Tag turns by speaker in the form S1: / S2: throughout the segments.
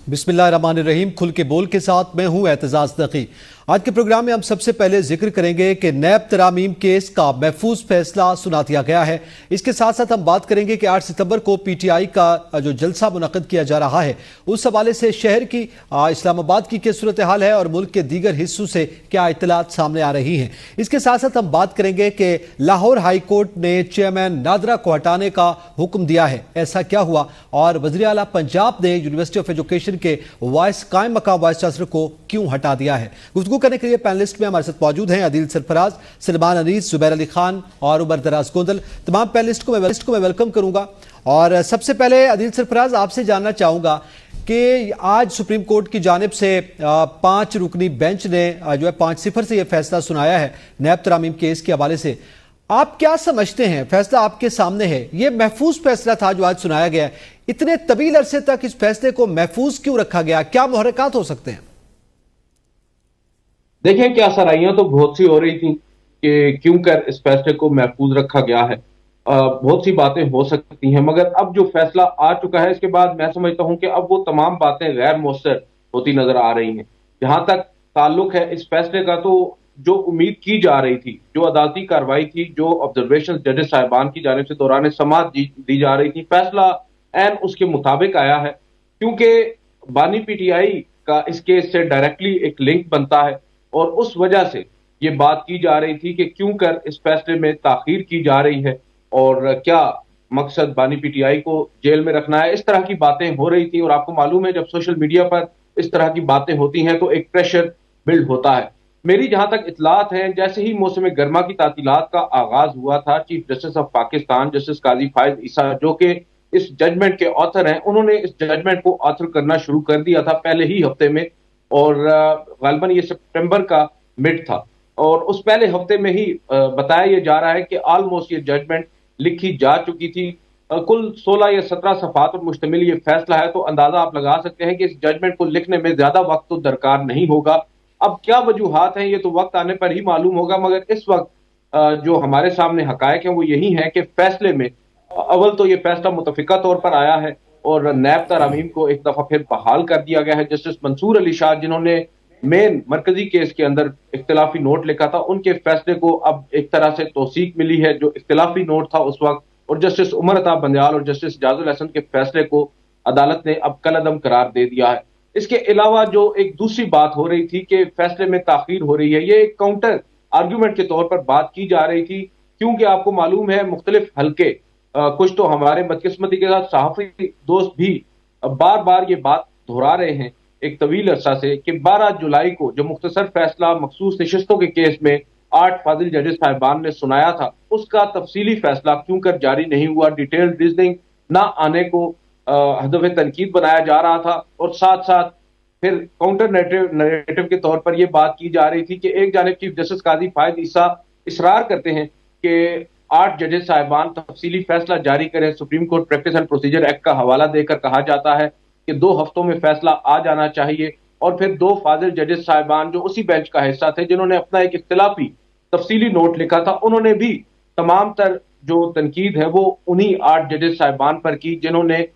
S1: बिस्मिल्लाहिर्रहमानिर्रहीम। खुल के बोल के साथ मैं हूं एतजाज नकी। आज के प्रोग्राम में हम सबसे पहले जिक्र करेंगे कि नैब तरामीम केस का महफूज फैसला सुना दिया गया है। इसके साथ साथ हम बात करेंगे कि 8 सितंबर को PTI का जो जलसा मुनक़्क़िद किया जा रहा है उस हवाले से शहर की इस्लामाबाद की क्या सूरत हाल है और मुल्क के दीगर हिस्सों से क्या इत्तलात सामने आ रही हैं। इसके साथ साथ हम बात करेंगे कि लाहौर हाई कोर्ट ने चेयरमैन नादरा को हटाने का हुक्म दिया है, ऐसा क्या हुआ, और वज़ीर आला पंजाब ने यूनिवर्सिटी ऑफ एजुकेशन के कायम मकाम वाइस चांसलर को क्यों हटा दिया है। गुफ्तगू करने के लिए पैनलिस्ट में हमारे साथ मौजूद हैं अदील सरफराज, सलमान अनीस, जुबैर अली खान और उमर दराज गोंदल। तमाम पैनलिस्ट को मैं वेलकम करूंगा। और सबसे पहले अदील सरफराज, आपसे जानना चाहूंगा कि आज सुप्रीम कोर्ट की जानिब से 5 रुकनी बेंच ने जो है 5-0 से यह फैसला सुनाया है नैब तरामीम केस के हवाले से। आप क्या समझते हैं? फैसला आपके सामने है, यह महफूज फैसला था जो आज सुनाया गया। इतने तवील अरसे तक इस फैसले को महफूज क्यों रखा गया? क्या मुहर्रिकात हो सकते हैं?
S2: देखें, क्या सराहियां तो बहुत सी हो रही थी कि क्यों कर इस फैसले को महफूज रखा गया है। बहुत सी बातें हो सकती हैं, मगर अब जो फैसला आ चुका है इसके बाद मैं समझता हूं कि अब वो तमाम बातें गैर मौसर होती नजर आ रही हैं। जहां तक ताल्लुक है इस फैसले का, तो जो उम्मीद की जा रही थी, जो अदालती कार्रवाई थी, जो ऑब्जर्वेशन जजेस साहिबान की जानिब से दौरान समाअत दी जा रही थी, फैसला एन उसके मुताबिक आया है। क्योंकि बानी PTI का इस केस से डायरेक्टली एक लिंक बनता है और उस वजह से ये बात की जा रही थी कि क्यों कर इस फैसले में ताखीर की जा रही है और क्या मकसद बानी PTI को जेल में रखना है। इस तरह की बातें हो रही थी और आपको मालूम है जब सोशल मीडिया पर इस तरह की बातें होती हैं तो एक प्रेशर बिल्ड होता है। मेरी जहां तक इतलात है, जैसे ही मौसम गर्मा की तातीलात का आगाज हुआ था, chief justice of Pakistan justice Qazi Faez Isa, जो कि इस जजमेंट के ऑथर हैं, उन्होंने इस जजमेंट को ऑथर करना शुरू कर दिया था पहले ही हफ्ते में, और गालिबन ये सितंबर का मिड था और उस पहले हफ्ते में ही बताया यह जा रहा है कि ऑलमोस्ट ये जजमेंट लिखी जा चुकी थी। कुल 16 या 17 सफात पर मुश्तमिल ये फैसला है, तो अंदाजा आप लगा सकते हैं कि इस जजमेंट को लिखने में ज्यादा वक्त तो दरकार नहीं होगा। अब क्या वजूहात हैं ये तो वक्त आने पर ही मालूम होगा, मगर इस वक्त जो हमारे सामने हकायक हैं वो यही है कि फैसले में अव्वल तो ये फैसला मुतफिका तौर पर आया है और नैब तरामीम को एक दफा फिर बहाल कर दिया गया है। जस्टिस मंसूर अली शाह, जिन्होंने मेन मरकजी केस के अंदर इख्तिलाफी नोट लिखा था, उनके फैसले को अब एक तरह से तौसीक मिली है जो इख्तिलाफी नोट था उस वक्त, और जस्टिस उमर अता बंदयाल और जस्टिस इजाजुल हसन के फैसले को अदालत ने अब कलअदम करार दे दिया है। इसके अलावा जो एक दूसरी बात हो रही थी कि फैसले में ताखीर हो रही है, ये एक काउंटर आर्ग्यूमेंट के तौर पर बात की जा रही थी, क्योंकि आपको मालूम है मुख्तलिफ हल्के, कुछ तो हमारे बदकिस्मती के साथ सहाफी दोस्त भी बार बार ये बात दोहरा रहे हैं एक तवील अरसा से कि 12 जुलाई को जो मुख्तसर फैसला मखसूस नशिस्तों के केस में 8 फाजिल जजेस साहिबान ने सुनाया था, उसका तफसीली फैसला क्यों कर जारी नहीं हुआ। डिटेल रीजनिंग ना आने को हदफ तनकीद बनाया जा रहा था और साथ साथ फिर काउंटर नैरेटिव के तौर पर यह बात की जा रही थी कि एक जानिब चीफ जस्टिस काजी फायद ईसा इसरार करते हैं कि 8 जजेस साहिबान तफसीली फैसला जारी करें। Supreme court practice and procedure act का हवाला देकर कहा जाता है कि 2 हफ्तों में फैसला आ जाना चाहिए, और फिर 2 फाजिल जजेस साहिबान जो उसी बेंच का हिस्सा थे, जिन्होंने अपना एक इख्तिलाफी तफसीली नोट लिखा था, उन्होंने भी तमाम तर जो तनकीद है वो उन्हीं 8 जजेस साहिबान पर की जिन्होंने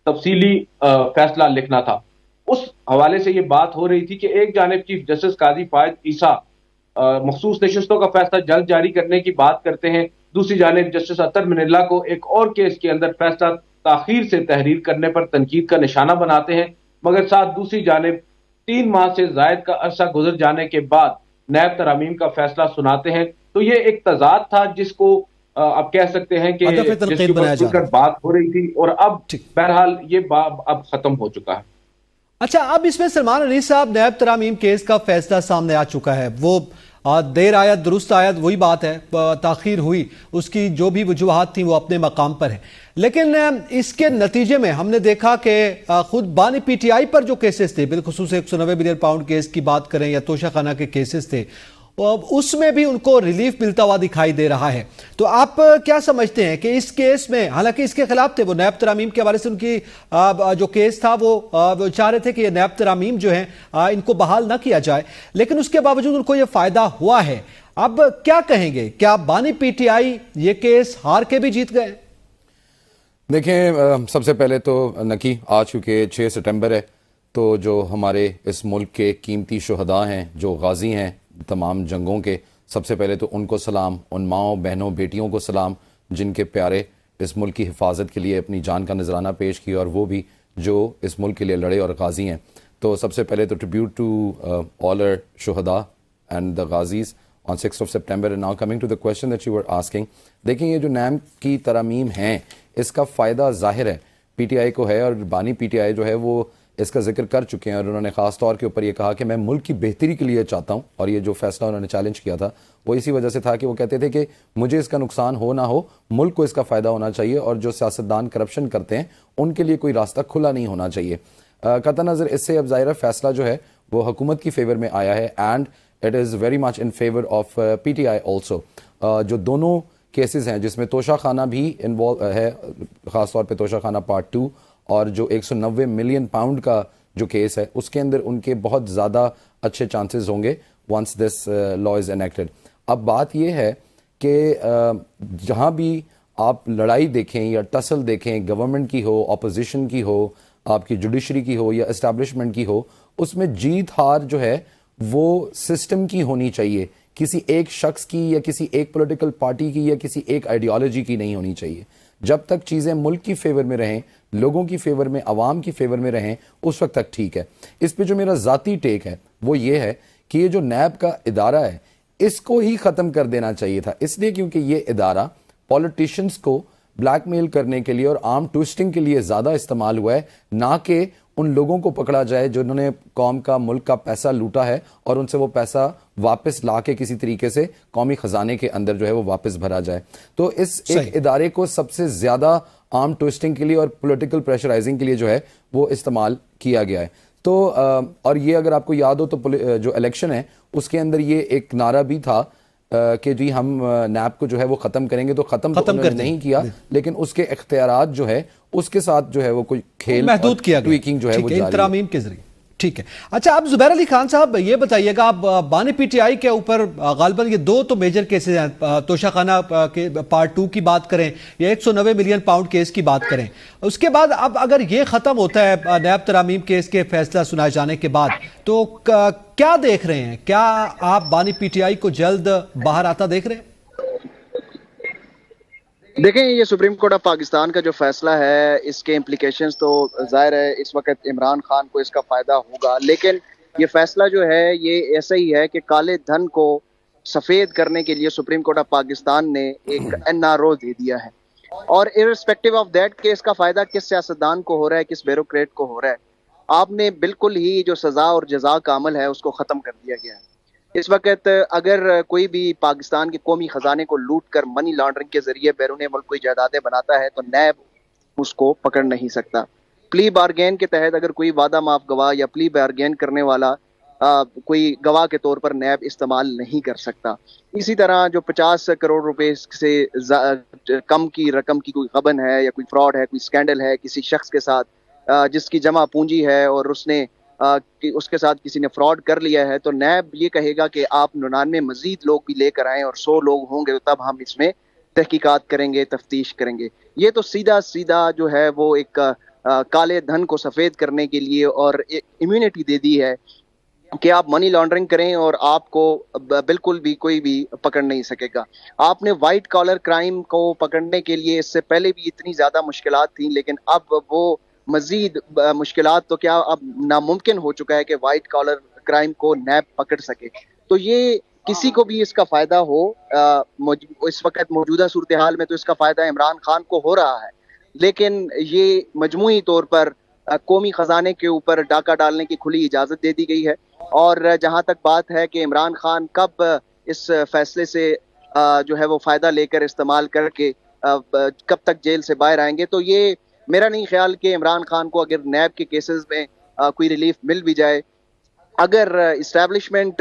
S2: तफसीली फैसला लिखना था। उस हवाले से ये बात हो रही थी कि एक जानिब चीफ जस्टिस काजी फायद ईसा मखसूस नशिस्तों का फैसला जल्द जारी करने की बात करते हैं, दूसरी जानिब जस्टिस अतर मिनल्ला को एक और केस के अंदर फैसला ताखीर से तहरीर करने पर तनकीद का निशाना बनाते हैं, मगर साथ दूसरी जानिब 3 माह से जायद का अरसा गुजर जाने के बाद नैब तरामीम का फैसला सुनाते हैं। तो ये एक तजाद था जिसको आप कह सकते हैं कि जिसके ऊपर बात हो रही थी और अब बहरहाल ये बात अब खत्म हो चुका है।
S1: अच्छा, अब इसमें सलमान अली साहब, नैब तरामीम केस का फैसला सामने आ चुका है, वो देर आयत दुरुस्त आयत वही बात है, ताखीर हुई, उसकी जो भी वजूहात थी वो अपने मकाम पर है। लेकिन इसके नतीजे में हमने देखा कि खुद बानी PTI पर जो केसेस थे, बिलखुसूस 190 बिलियन पाउंड केस की बात करें या तोशाखाना के केसेस थे, उसमें भी उनको रिलीफ मिलता हुआ दिखाई दे रहा है। तो आप क्या समझते हैं कि इस केस में, हालांकि इसके खिलाफ थे वो, नैब तरामीम के हवाले से उनकी जो केस था वो चाह रहे थे कि ये नैब तरामीम जो है इनको बहाल ना किया जाए, लेकिन उसके बावजूद उनको ये फायदा हुआ है। अब क्या कहेंगे, क्या बानी PTI ये केस हार के भी जीत गए?
S3: देखें, सबसे पहले तो नकी आज चूंकि 6 सितंबर है तो जो हमारे इस मुल्क के कीमती शुहदा हैं, जो गाजी हैं तमाम जंगों के, सबसे पहले तो उनको सलाम, उन माओं बहनों बेटियों को सलाम जिनके प्यारे इस मुल्क की हिफाजत के लिए अपनी जान का नजराना पेश किया, और वो भी जो इस मुल्क के लिए लड़े और गाजी हैं। तो सबसे पहले तो ट्रिब्यूट टू ऑल आवर शुहदा and the ghazis on 6th of September. And now coming to the question that you were asking, देखें ये जो नैम की तरमीम हैं, इसका फ़ायदा ज़ाहिर है पीटीआई को है, और बानी पीटीआई जो है वो इसका जिक्र कर चुके हैं, और उन्होंने ख़ास तौर के ऊपर ये कहा कि मैं मुल्क की बेहतरी के लिए चाहता हूँ। और ये जो फैसला उन्होंने चैलेंज किया था वो इसी वजह से था कि वो कहते थे कि मुझे इसका नुकसान हो ना हो, मुल्क को इसका फ़ायदा होना चाहिए, और जो सियासतदान करप्शन करते हैं उनके लिए कोई रास्ता खुला नहीं होना चाहिए। कतई नज़र इससे अब ज़ाहिर फैसला जो है वो हुकूमत की फेवर में आया है, and it is very much in favour of PTI also. जो दोनों केसेस हैं जिसमें तोशा खाना भी इन्वॉल्व है, ख़ासतौर पे तोशा खाना पार्ट 2, और जो 190 मिलियन पाउंड का जो केस है उसके अंदर उनके बहुत ज़्यादा अच्छे चांसेस होंगे once this law is enacted. अब बात यह है कि जहाँ भी आप लड़ाई देखें या टसल देखें, गवर्नमेंट की हो, अपोजिशन की हो, आपकी जुडिशरी की हो या इस्टेब्लिशमेंट की हो, उसमें जीत हार जो है वो सिस्टम की होनी चाहिए, किसी एक शख्स की या किसी एक पॉलिटिकल पार्टी की या किसी एक आइडियोलॉजी की नहीं होनी चाहिए। जब तक चीज़ें मुल्क की फेवर में रहें, लोगों की फेवर में, आवाम की फेवर में रहें, उस वक्त तक ठीक है। इस पे जो मेरा ज़ाती टेक है वो ये है कि ये जो नैब का इदारा है इसको ही ख़त्म कर देना चाहिए था, इसलिए क्योंकि ये इदारा पॉलिटिशियंस को ब्लैकमेल करने के लिए और आर्म ट्विस्टिंग के लिए ज़्यादा इस्तेमाल हुआ है, ना कि उन लोगों को पकड़ा जाए जिन्होंने कौम का, मुल्क का पैसा लूटा है और उनसे वो पैसा वापस ला के किसी तरीके से कौमी खजाने के अंदर जो है वो वापस भरा जाए। तो इस एक इदारे को सबसे ज़्यादा आर्म ट्विस्टिंग के लिए और पॉलिटिकल प्रेशराइजिंग के लिए जो है वो इस्तेमाल किया गया है। तो और ये अगर आपको याद हो तो जो इलेक्शन है उसके अंदर ये एक नारा भी था कि जी हम नैब को जो है वो ख़त्म करेंगे, तो ख़त्म तो उन्होंने नहीं किया, लेकिन उसके इख्तियारात जो है उसके साथ जो है वो कोई खेल
S1: महदूद किया गया,
S3: ट्वीकिंग जो है वो जारी
S1: तरामीम के जरिए। ठीक है, अच्छा आप जुबैर अली खान साहब ये बताइएगा, आप बानी पीटीआई के ऊपर गालिबन ये दो तो मेजर केसेस हैं, तोशा खाना के पार्ट 2 की बात करें या 190 मिलियन पाउंड केस की बात करें, उसके बाद अब अगर ये खत्म होता है नैब तरामीम केस के फैसला सुनाए जाने के बाद, तो क्या देख रहे हैं? क्या आप बानी पीटीआई को जल्द बाहर आता देख रहे हैं?
S4: देखें, ये सुप्रीम कोर्ट ऑफ पाकिस्तान का जो फैसला है इसके इम्प्लीकेशंस तो जाहिर है इस वक्त इमरान खान को इसका फायदा होगा, लेकिन ये फैसला जो है ये ऐसा ही है कि काले धन को सफेद करने के लिए सुप्रीम कोर्ट ऑफ पाकिस्तान ने एक एनआरओ दे दिया है, और इररिस्पेक्टिव ऑफ दैट कि इसका फायदा किस सियासतदान को हो रहा है, किस ब्यूरोक्रेट को हो रहा है, आपने बिल्कुल ही जो सजा और जजा का अमल है उसको खत्म कर दिया गया है। इस वक्त अगर कोई भी पाकिस्तान के कौमी खजाने को लूट कर मनी लॉन्ड्रिंग के जरिए बैरून मुल्क कोई जायदादें बनाता है तो नैब उसको पकड़ नहीं सकता। प्ली बार्गेन के तहत अगर कोई वादा माफ गवाह या प्ली बार्गेन करने वाला कोई गवाह के तौर पर नैब इस्तेमाल नहीं कर सकता। इसी तरह जो 50 करोड़ रुपए से कम की रकम की कोई गबन है या कोई फ्रॉड है, कोई स्कैंडल है किसी शख्स के साथ जिसकी जमा पूंजी है और उसने कि उसके साथ किसी ने फ्रॉड कर लिया है, तो नैब ये कहेगा कि आप 99 मजीद लोग भी लेकर आएँ और 100 लोग होंगे तो तब हम इसमें तहकीकात करेंगे, तफ्तीश करेंगे। ये तो सीधा सीधा जो है वो एक काले धन को सफ़ेद करने के लिए और इम्यूनिटी दे दी है कि आप मनी लॉन्ड्रिंग करें और आपको बिल्कुल भी कोई भी पकड़ नहीं सकेगा। आपने वाइट कॉलर क्राइम को पकड़ने के लिए इससे पहले भी इतनी ज़्यादा मुश्किलात थी, लेकिन अब वो मजीद मुश्किलात तो क्या अब नामुमकिन हो चुका है कि वाइट कॉलर क्राइम को नैब पकड़ सके। तो ये किसी को भी इसका फ़ायदा हो, इस वक्त मौजूदा सूरत हाल में तो इसका फ़ायदा इमरान खान को हो रहा है, लेकिन ये मजमूई तौर पर कौमी ख़जाने के ऊपर डाका डालने की खुली इजाज़त दे दी गई है। और जहाँ तक बात है कि इमरान खान कब इस फैसले से जो है वो फ़ायदा लेकर इस्तेमाल करके कब तक जेल से बाहर आएंगे, तो ये मेरा नहीं ख्याल कि इमरान खान को अगर नैब के केसेस में कोई रिलीफ मिल भी जाए, अगर इस्टेब्लिशमेंट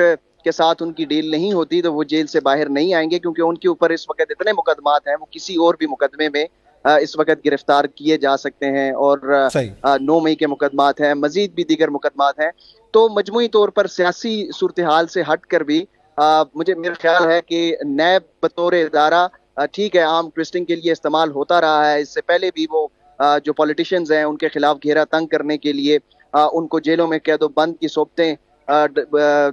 S4: के साथ उनकी डील नहीं होती तो वो जेल से बाहर नहीं आएंगे, क्योंकि उनके ऊपर इस वक्त इतने मुकदमात हैं, वो किसी और भी मुकदमे में इस वक्त गिरफ्तार किए जा सकते हैं और 9 मई के मुकदमात हैं, मजीद भी दीगर मुकदमात हैं। तो मजमूई तौर पर सियासी सूरत हाल से हट कर भी मेरा ख्याल है कि नैब बतौर इदारा ठीक है आर्म ट्विस्टिंग के लिए इस्तेमाल होता रहा है। इससे पहले भी वो जो पॉलिटिशियंस हैं उनके खिलाफ घेरा तंग करने के लिए उनको जेलों में कैदो बंद की सोबतें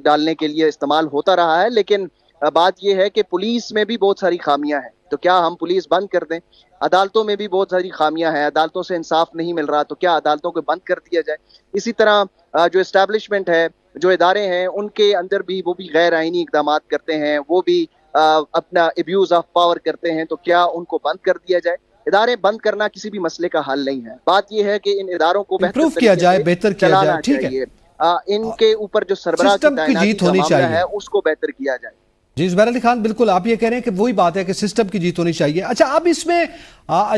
S4: डालने के लिए इस्तेमाल होता रहा है। लेकिन बात यह है कि पुलिस में भी बहुत सारी खामियां हैं, तो क्या हम पुलिस बंद कर दें? अदालतों में भी बहुत सारी खामियां हैं, अदालतों से इंसाफ नहीं मिल रहा, तो क्या अदालतों को बंद कर दिया जाए? इसी तरह जो एस्टैब्लिशमेंट है, जो इदारे हैं, उनके अंदर भी वो भी गैर आईनी इकदाम करते हैं, वो भी अपना अब्यूज ऑफ पावर करते हैं, तो क्या उनको बंद कर दिया जाए? इदारे बंद करना किसी भी मसले का हल नहीं है। बात यह है कि इन इदारों को
S1: इम्प्रूव किया जाए, बेहतर किया जाए, ठीक है।
S4: इनके ऊपर जो सरबराह की
S1: जीत होनी चाहिए
S4: है उसको बेहतर किया जाए।
S1: जी ज़ुबैर अली खान, बिल्कुल आप ये कह रहे हैं कि वही बात है कि सिस्टम की जीत होनी चाहिए। अच्छा, अब इसमें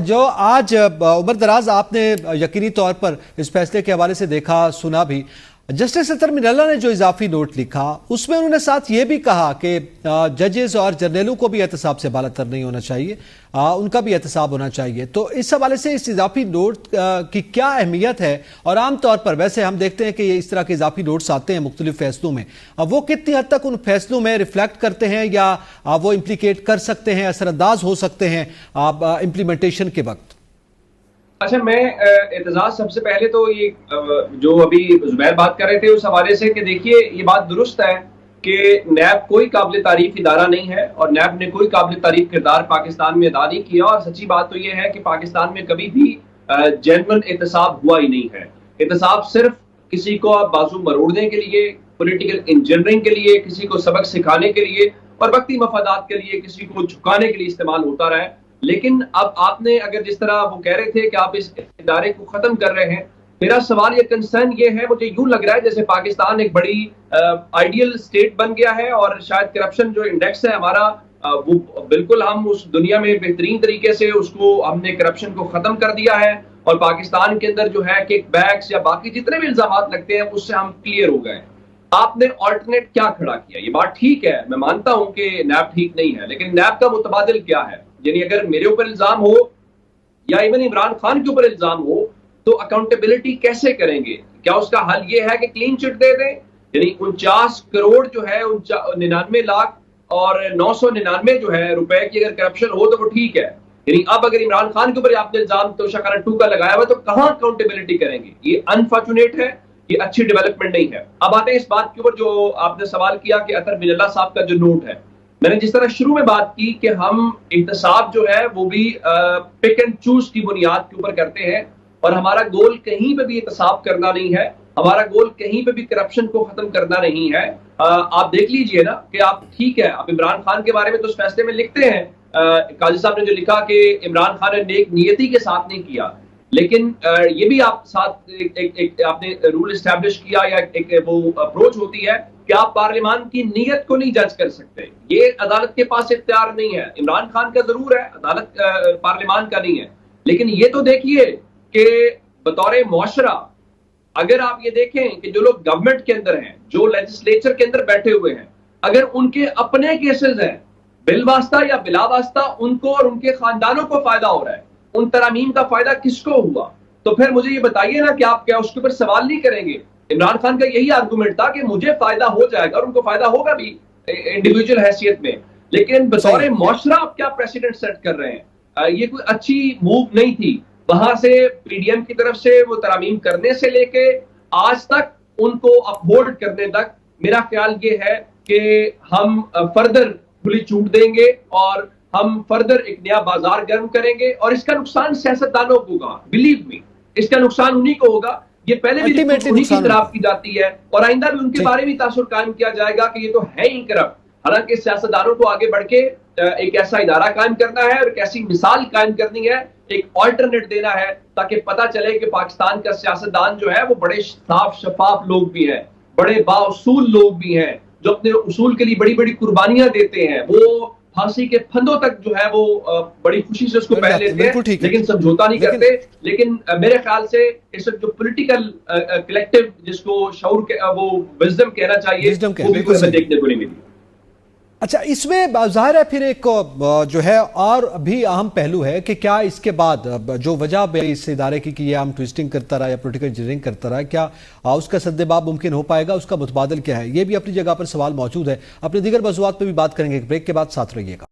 S1: जो आज उम्र दराज आपने यकीनी तौर पर इस फैसले के हवाले से देखा सुना भी, जस्टिस अतर मिनल्ला ने जो इजाफी नोट लिखा उसमें उन्होंने साथ ये भी कहा कि जजेस और जर्नलों को भी एहतसाब से बालातर नहीं होना चाहिए, उनका भी एहतसाब होना चाहिए। तो इस हवाले से इस इजाफी नोट की क्या अहमियत है? और आमतौर पर वैसे हम देखते हैं कि ये इस तरह के इजाफी नोट्स आते हैं मुख्तलिफ फैसलों में, वो कितनी हद तक उन फैसलों में रिफ्लेक्ट करते हैं या वो इम्प्लीकेट कर सकते हैं, असरअंदाज हो सकते हैं इम्प्लीमेंटेशन के वक्त?
S5: अच्छा, मैं एतजाज सबसे पहले तो ये जो अभी जुबैर बात कर रहे थे उस हवाले से कि देखिए ये बात दुरुस्त है कि नैब कोई काबिल तारीफ इदारा नहीं है और नैब ने कोई काबिल तारीफ किरदार पाकिस्तान में अदा नहीं किया। और सच्ची बात तो ये है कि पाकिस्तान में कभी भी जेन्युइन एहतसाब हुआ ही नहीं है। एहतसाब सिर्फ किसी को आप बाजू मरोड़ने के लिए, पॉलिटिकल इंजीनियरिंग के लिए, किसी को सबक सिखाने के लिए और वक्ती मफादात के लिए, किसी को झुकाने के लिए इस्तेमाल होता रहा है। लेकिन अब आपने अगर जिस तरह वो कह रहे थे कि आप इस इदारे को खत्म कर रहे हैं, मेरा सवाल या कंसर्न ये है, मुझे यूं लग रहा है जैसे पाकिस्तान एक बड़ी आइडियल स्टेट बन गया है और शायद करप्शन जो इंडेक्स है हमारा वो बिल्कुल हम उस दुनिया में बेहतरीन तरीके से उसको हमने करप्शन को खत्म कर दिया है और पाकिस्तान के अंदर जो है किक बैक्स या बाकी जितने भी इल्जाम लगते हैं उससे हम क्लियर हो गए। आपने ऑल्टरनेट क्या खड़ा किया? ये बात ठीक है, मैं मानता हूं कि नैब ठीक नहीं है, लेकिन नैब का मुतबादिल क्या है? यानी अगर मेरे ऊपर इल्जाम हो या इवन इमरान खान के ऊपर इल्जाम हो तो अकाउंटेबिलिटी कैसे करेंगे? क्या उसका हल ये है कि क्लीन चिट दे दें? यानी 49 करोड़ जो है 99 लाख और 999 जो है रुपए की अगर करप्शन हो तो वो ठीक है। यानी अब अगर इमरान खान के ऊपर आपने इल्जाम तो शाखाना 2 का लगाया हुआ तो कहां अकाउंटेबिलिटी करेंगे? ये अनफॉर्चुनेट है, ये अच्छी डेवलपमेंट नहीं है। अब आते हैं इस बात के ऊपर जो आपने सवाल किया कि अतर मिनल्ला साहब का जो नोट है, मैंने जिस तरह शुरू में बात की कि हम एहतसाब जो है वो भी पिक एंड चूज की बुनियाद के ऊपर करते हैं और हमारा गोल कहीं पे भी एहतसाब करना नहीं है, हमारा गोल कहीं पे भी करप्शन को खत्म करना नहीं है। आप देख लीजिए ना कि आप ठीक है, आप इमरान खान के बारे में तो उस फैसले में लिखते हैं, काजी साहब ने जो लिखा कि इमरान खान ने नेक नियति के साथ नहीं किया, लेकिन ये भी आप साथ एक आपने रूल एस्टैब्लिश किया या एक वो अप्रोच होती है कि आप पार्लियामान की नीयत को नहीं जज कर सकते। ये अदालत के पास इख्तियार नहीं है। इमरान खान का जरूर है, अदालत पार्लियामान का नहीं है। लेकिन ये तो देखिए कि बतौर मुआशरा अगर आप ये देखें कि जो लोग गवर्नमेंट के अंदर हैं, जो लेजिस्लेचर के अंदर बैठे हुए हैं, अगर उनके अपने केसेस हैं, बिलवास्ता या बिलावास्ता उनको और उनके खानदानों को फायदा हो रहा है, उन तरामीम का फायदा किसको हुआ? तो फिर मुझे ये बताइए ना कि आप क्या उसके ऊपर सवाल नहीं करेंगे? इमरान खान का यही आर्गुमेंट था कि मुझे फायदा हो जाएगा और उनको फायदा होगा भी इंडिविजुअल हैसियत में, लेकिन बतौर मुआशरा आप क्या प्रेसिडेंट सेट कर रहे हैं? ये कोई अच्छी मूव नहीं थी। वहां से पीडीएम की तरफ से वो तरामीम करने से लेके आज तक उनको अपहोल्ड करने तक मेरा ख्याल ये है कि हम फर्दर खुली छूट देंगे और हम फर्दर एक नया बाजार गर्म करेंगे और इसका नुकसान सियासतदानों को होगा। बिलीव मी, इसका नुकसान उन्हीं को होगा। ये पहले भी उन्हीं की खराब की जाती है और आइंदा भी उनके बारे में तासुर कायम किया जाएगा कि ये तो है ही करप्ट। हालांकि सियासतदानों को आगे बढ़ के एक ऐसा इदारा कायम करना है और एक ऐसी मिसाल कायम करनी है, एक ऑल्टरनेट देना है ताकि पता चले कि पाकिस्तान का सियासतदान जो है वो बड़े साफ शफाफ लोग भी हैं, बड़े बाउसूल लोग भी हैं, जो अपने उसूल के लिए बड़ी बड़ी कुर्बानियां देते हैं। वो फांसी के फंदों तक जो है वो बड़ी खुशी से उसको पहन लेते हैं, लेकिन समझौता नहीं करते। लेकिन मेरे ख्याल से इस जो पॉलिटिकल कलेक्टिव जिसको शऊर के वो विजडम कहना चाहिए वो भी कोई देखने को नहीं मिली।
S1: अच्छा, इसमें जाहिर है फिर एक जो है और भी अहम पहलू है कि क्या इसके बाद जो वजह इस इदारे की कि ये आम ट्विस्टिंग करता रहा या पोलिटिकल इंजीनियरिंग करता रहा, क्या उसका सद्देबाब मुमकिन हो पाएगा? उसका मुतबादिल क्या है? ये भी अपनी जगह पर सवाल मौजूद है। अपने दीगर मौज़ूआत पर भी बात करेंगे। ब्रेक के बाद साथ रहिएगा।